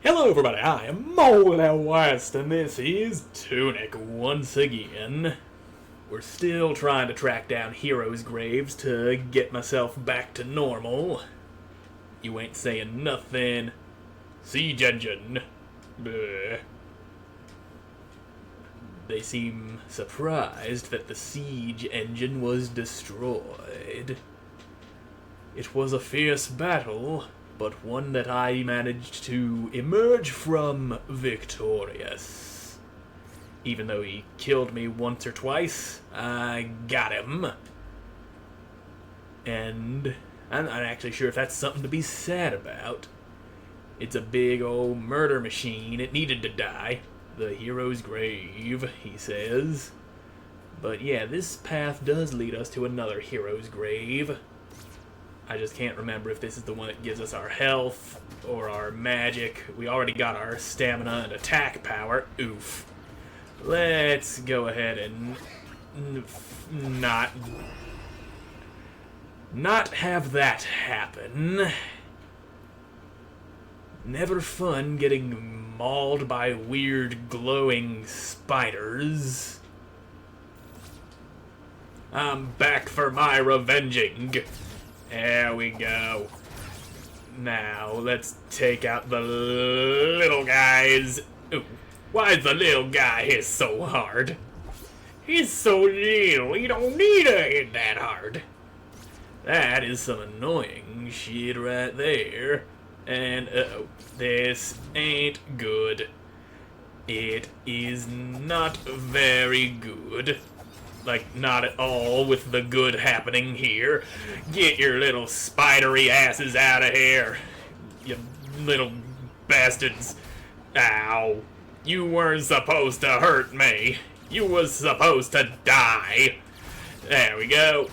Hello everybody, I am Moldy West, and this is Tunic once again. We're still trying to track down heroes' graves to get myself back to normal. You ain't saying nothing. Siege engine. Bleh. They seem surprised that the siege engine was destroyed. It was a fierce battle, but one that I managed to emerge from victorious. Even though he killed me once or twice, I got him. And I'm not actually sure if that's something to be sad about. It's a big old murder machine. It needed to die. The hero's grave, he says. But yeah, this path does lead us to another hero's grave. I just can't remember if this is the one that gives us our health or our magic. We already got our stamina and attack power. Oof. Let's go ahead and not have that happen. Never fun getting mauled by weird glowing spiders. I'm back for my revenging. There we go. Now, let's take out the little guys. Ooh, why is the little guy hit so hard? He's so little, he don't need to hit that hard. That is some annoying shit right there. And, uh-oh, this ain't good. It is not very good. Like, not at all with the good happening here. Get your little spidery asses out of here, you little bastards. Ow. You weren't supposed to hurt me. You was supposed to die. There we go.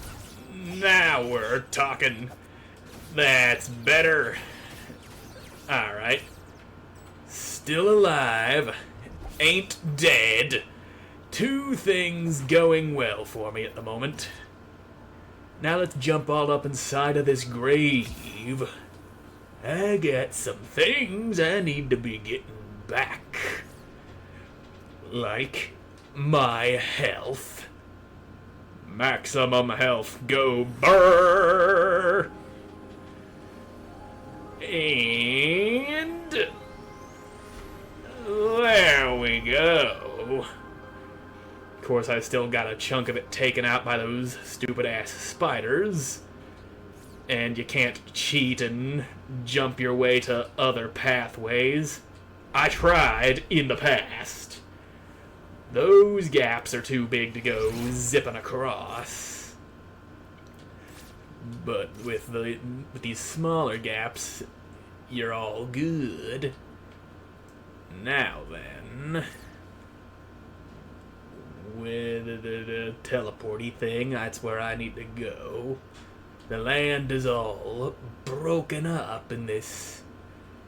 Now we're talking. That's better. Alright. Still alive. Ain't dead. Two things going well for me at the moment. Now let's jump all up inside of this grave. I got some things I need to be getting back. Like my health. Maximum health, go burr! And there we go. Of course, I still got a chunk of it taken out by those stupid-ass spiders. And you can't cheat and jump your way to other pathways. I tried in the past. Those gaps are too big to go zipping across. But with these smaller gaps, you're all good. Now then, with the teleporty thing, that's where I need to go. The land is all broken up in this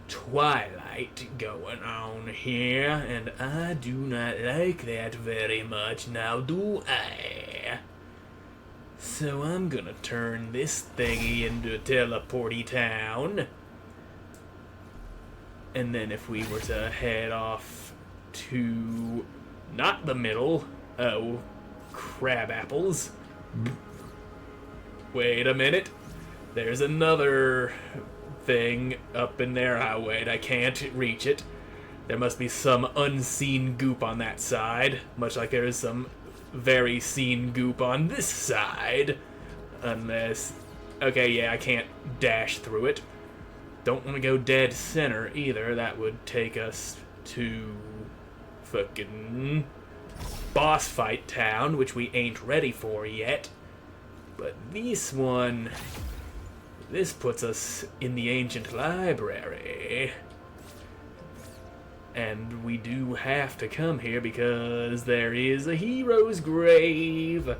twilight going on here, and I do not like that very much, now do I? So I'm gonna turn this thingy into a teleporty town. And then if we were to head off to not the middle, oh, crab apples. Wait a minute. There's another thing up in there. Oh, wait, I can't reach it. There must be some unseen goop on that side, much like there is some very seen goop on this side. Unless... okay, yeah, I can't dash through it. Don't want to go dead center either. That would take us to fucking boss fight town, which we ain't ready for yet. But this one, this puts us in the ancient library. And we do have to come here because there is a hero's grave.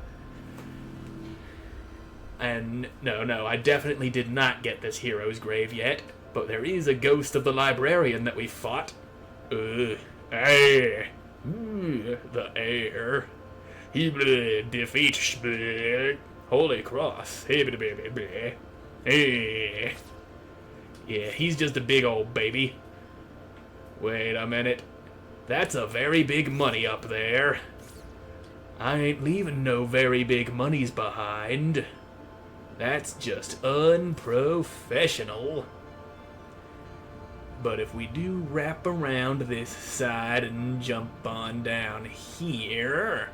And no, I definitely did not get this hero's grave yet. But there is a ghost of the librarian that we fought. Air. The air. He defeats Holy Cross. Yeah, he's just a big old baby. Wait a minute. That's a very big money up there. I ain't leaving no very big monies behind. That's just unprofessional. But if we do wrap around this side and jump on down here,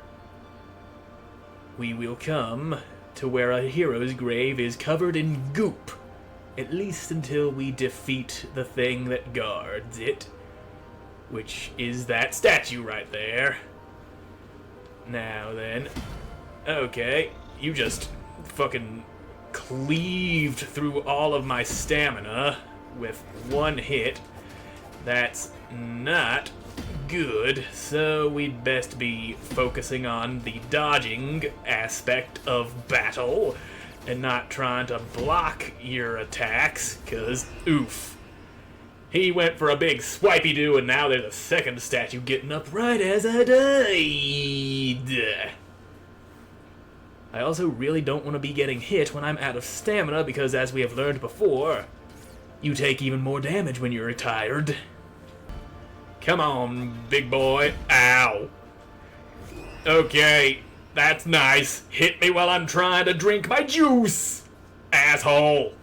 we will come to where a hero's grave is covered in goop. At least until we defeat the thing that guards it, which is that statue right there. Now then, okay, you just fucking cleaved through all of my stamina with one hit. That's not good, so we'd best be focusing on the dodging aspect of battle and not trying to block your attacks, cause oof. He went for a big swipey-doo, and now there's a second statue getting up right as I died. I also really don't want to be getting hit when I'm out of stamina, because as we have learned before, you take even more damage when you're tired. Come on, big boy. Ow. Okay, that's nice. Hit me while I'm trying to drink my juice, asshole.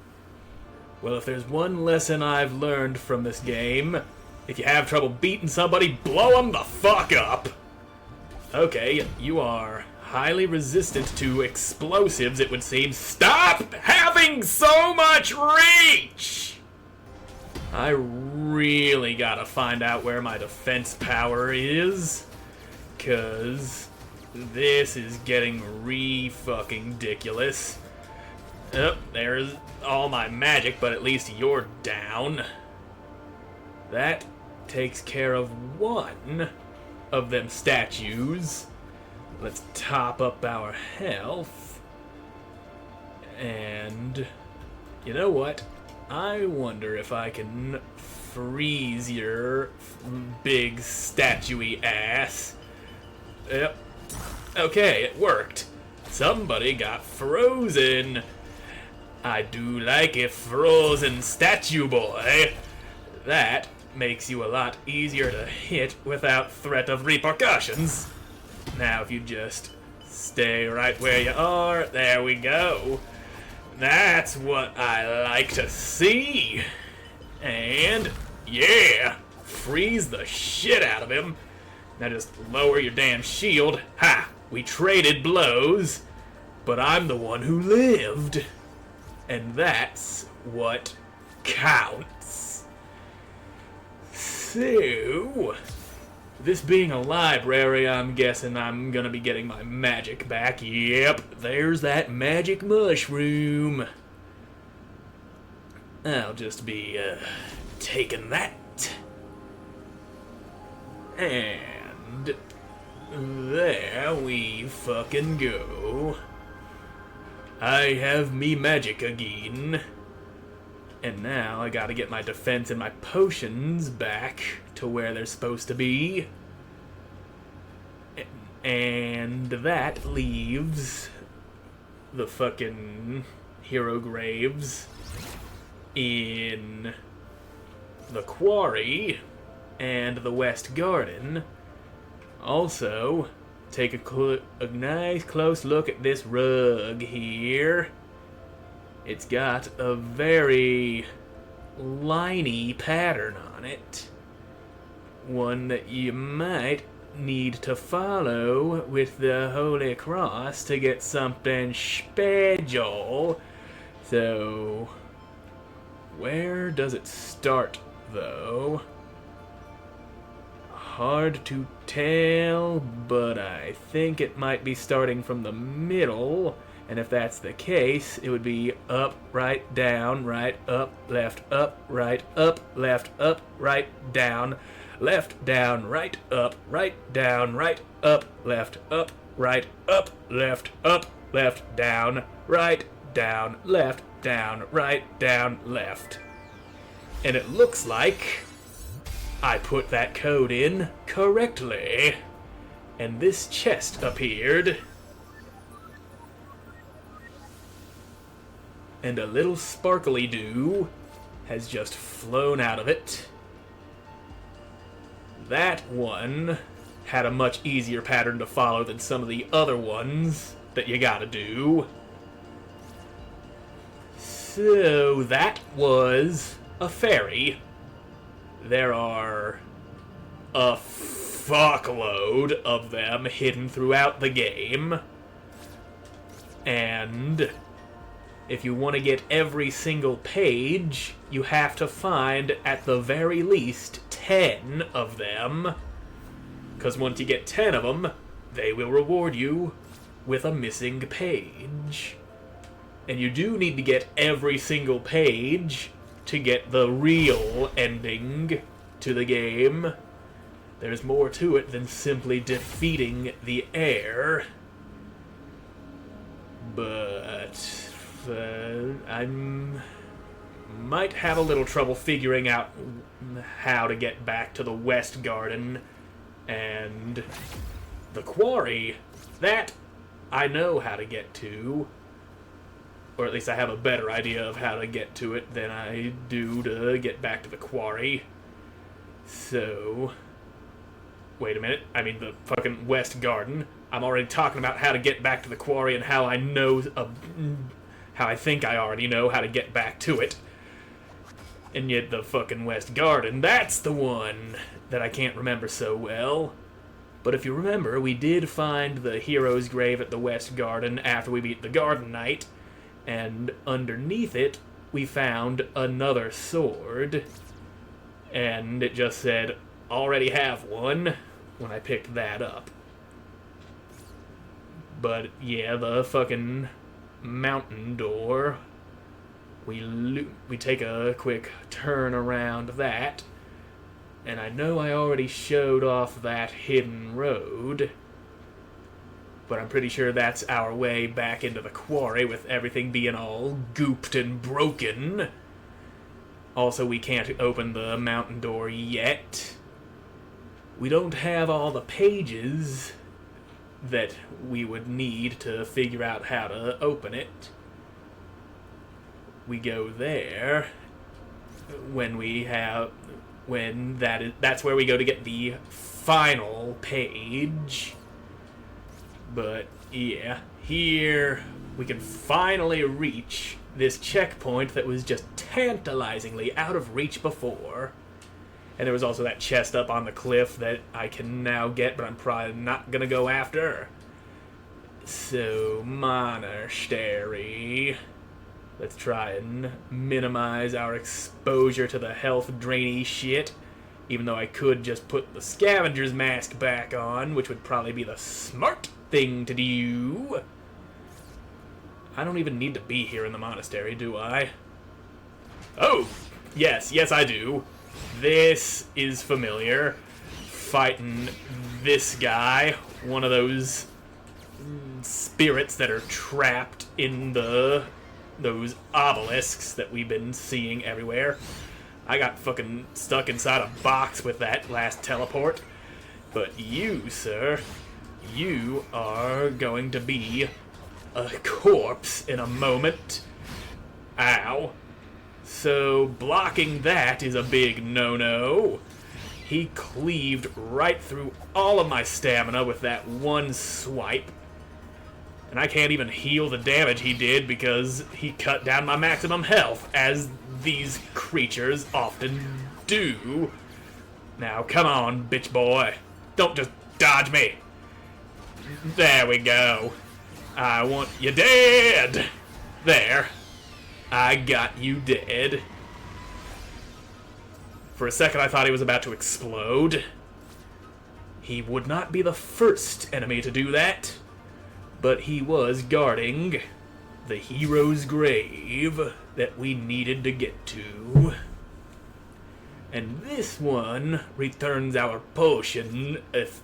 Well, if there's one lesson I've learned from this game, if you have trouble beating somebody, blow them the fuck up. Okay, you are highly resistant to explosives, it would seem. Stop having so much reach! I really gotta find out where my defense power is, 'cause this is getting re-fucking-diculous. Oh, there's all my magic, but at least you're down. That takes care of one of them statues. Let's top up our health. And you know what? I wonder if I can freeze your big statue-y ass. Yep. Okay, it worked. Somebody got frozen. I do like a frozen statue boy. That makes you a lot easier to hit without threat of repercussions. Now if you just stay right where you are, there we go. That's what I like to see. And yeah, freeze the shit out of him. Now just lower your damn shield. Ha! We traded blows, but I'm the one who lived. And that's what counts. So, this being a library, I'm guessing I'm gonna be getting my magic back. Yep, there's that magic mushroom. I'll just be, taking that. And there we fucking go. I have me magic again. And now I gotta get my defense and my potions back to where they're supposed to be. And that leaves the fucking hero graves in the quarry and the West Garden. Also, take a nice close look at this rug here. It's got a very liney pattern on it. One that you might need to follow with the Holy Cross to get something special. So, where does it start, though? Hard to tell, but I think it might be starting from the middle. And if that's the case, it would be up, right, down, right, up, left, right, down, left, down, right, down, right, up, left, right, up, left, down, right, down, right, down, left. And it looks like I put that code in correctly. And this chest appeared. And a little sparkly dew has just flown out of it. that one had a much easier pattern to follow than some of the other ones that you gotta do. So that was a fairy. There are a fuckload of them hidden throughout the game. And if you want to get every single page, you have to find at the very least 10 of them. Because once you get 10 of them, they will reward you with a missing page. And you do need to get every single page to get the real ending to the game. There's more to it than simply defeating the heir. But I might have a little trouble figuring out how to get back to the West Garden and the quarry. That I know how to get to. Or at least I have a better idea of how to get to it than I do to get back to the quarry. So, wait a minute. I mean the fucking West Garden. I'm already talking about how to get back to the quarry and how I know, how I think I already know how to get back to it. And yet the fucking West Garden, that's the one that I can't remember so well. But if you remember, we did find the hero's grave at the West Garden after we beat the Garden Knight. And underneath it, we found another sword. And it just said, already have one, when I picked that up. But yeah, the fucking mountain door, we take a quick turn around that. And I know I already showed off that hidden road. But I'm pretty sure that's our way back into the quarry with everything being all gooped and broken. Also, we can't open the mountain door yet. We don't have all the pages that we would need to figure out how to open it. We go there that's where we go to get the final page. But yeah, here we can finally reach this checkpoint that was just tantalizingly out of reach before. And there was also that chest up on the cliff that I can now get, but I'm probably not gonna go after. So, monastery. Let's try and minimize our exposure to the health drainy shit. Even though I could just put the scavenger's mask back on, which would probably be the smart thing to do. I don't even need to be here in the monastery, do I? Oh! Yes, I do. This is familiar. Fighting this guy, one of those spirits that are trapped in those obelisks that we've been seeing everywhere. I got fucking stuck inside a box with that last teleport. But you, sir, you are going to be a corpse in a moment. Ow. So blocking that is a big no-no. He cleaved right through all of my stamina with that one swipe. And I can't even heal the damage he did because he cut down my maximum health, as these creatures often do. Now, come on, bitch boy. Don't just dodge me. There we go. I want you dead. There. I got you dead. For a second I thought he was about to explode. He would not be the first enemy to do that, but he was guarding the hero's grave that we needed to get to. And this one returns our potion of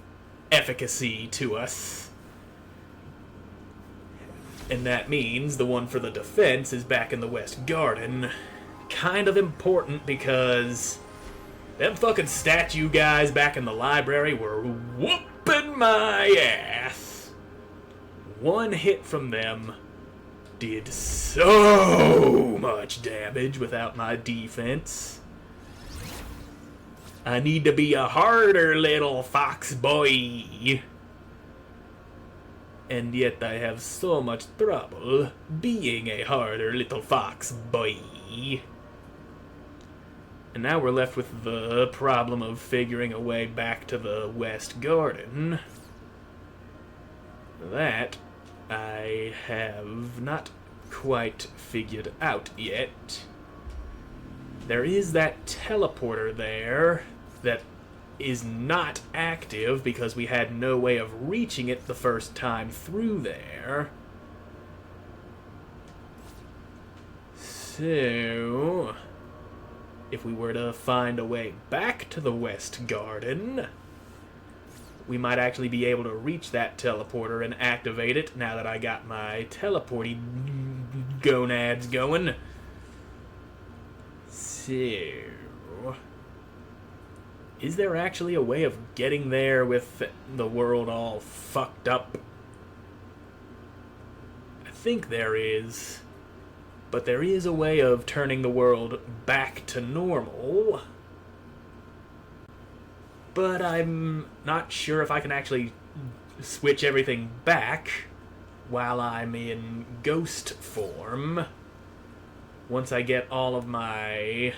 efficacy to us. And that means the one for the defense is back in the West Garden. Kind of important because them fucking statue guys back in the library were whooping my ass. One hit from them did so much damage without my defense. I need to be a harder little fox boy. And yet I have so much trouble being a harder little fox boy. And now we're left with the problem of figuring a way back to the West Garden. That I have not quite figured out yet. There is that teleporter there that is not active because we had no way of reaching it the first time through there. So, if we were to find a way back to the West Garden, we might actually be able to reach that teleporter and activate it now that I got my teleporty gonads going. So, is there actually a way of getting there with the world all fucked up? I think there is. But there is a way of turning the world back to normal. But I'm not sure if I can actually switch everything back while I'm in ghost form. Once I get all of my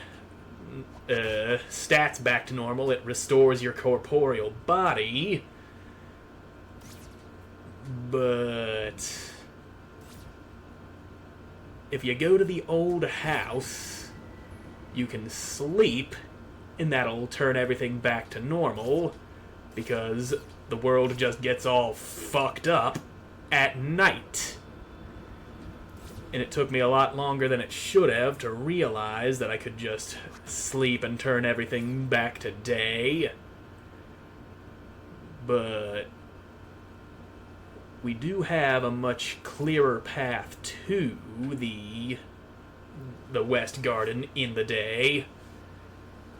stats back to normal, it restores your corporeal body. But if you go to the old house, you can sleep, and that'll turn everything back to normal, because the world just gets all fucked up at night. And it took me a lot longer than it should have to realize that I could just sleep and turn everything back to day. But we do have a much clearer path to the West Garden in the day.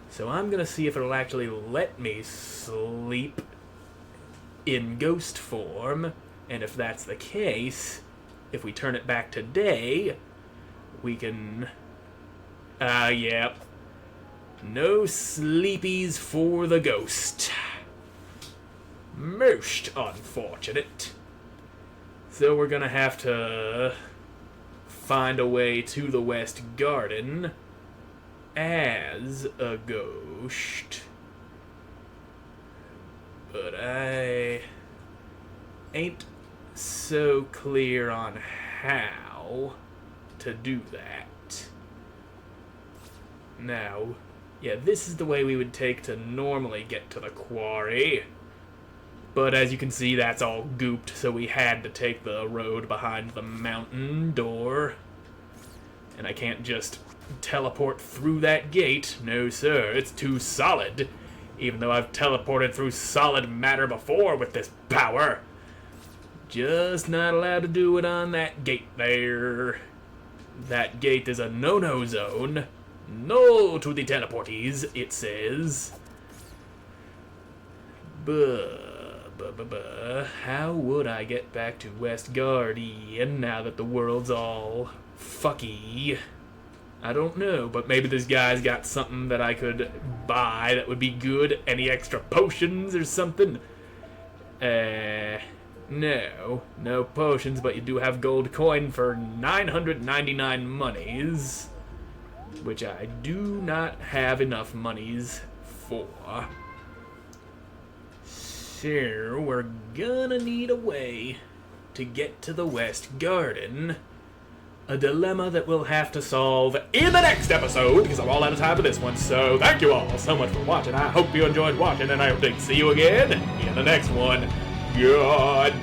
So I'm gonna see if it'll actually let me sleep in ghost form, and if that's the case, if we turn it back to day, we can... yep. No sleepies for the ghost. Most unfortunate. So we're gonna have to find a way to the West Garden as a ghost. But I ain't so clear on how to do that. Now, yeah, this is the way we would take to normally get to the quarry. But as you can see, that's all gooped, so we had to take the road behind the mountain door. And I can't just teleport through that gate. No, sir, it's too solid. Even though I've teleported through solid matter before with this power. Just not allowed to do it on that gate there. That gate is a no-no zone. No to the teleporties, it says. How would I get back to West Guardian now that the world's all fucky? I don't know, but maybe this guy's got something that I could buy that would be good. Any extra potions or something? No potions, but you do have gold coin for 999 monies, which I do not have enough monies for. So we're gonna need a way to get to the West Garden. A dilemma that we'll have to solve in the next episode, because I'm all out of time for this one. So thank you all so much for watching. I hope you enjoyed watching, and I hope to see you again in the next one. Goodbye.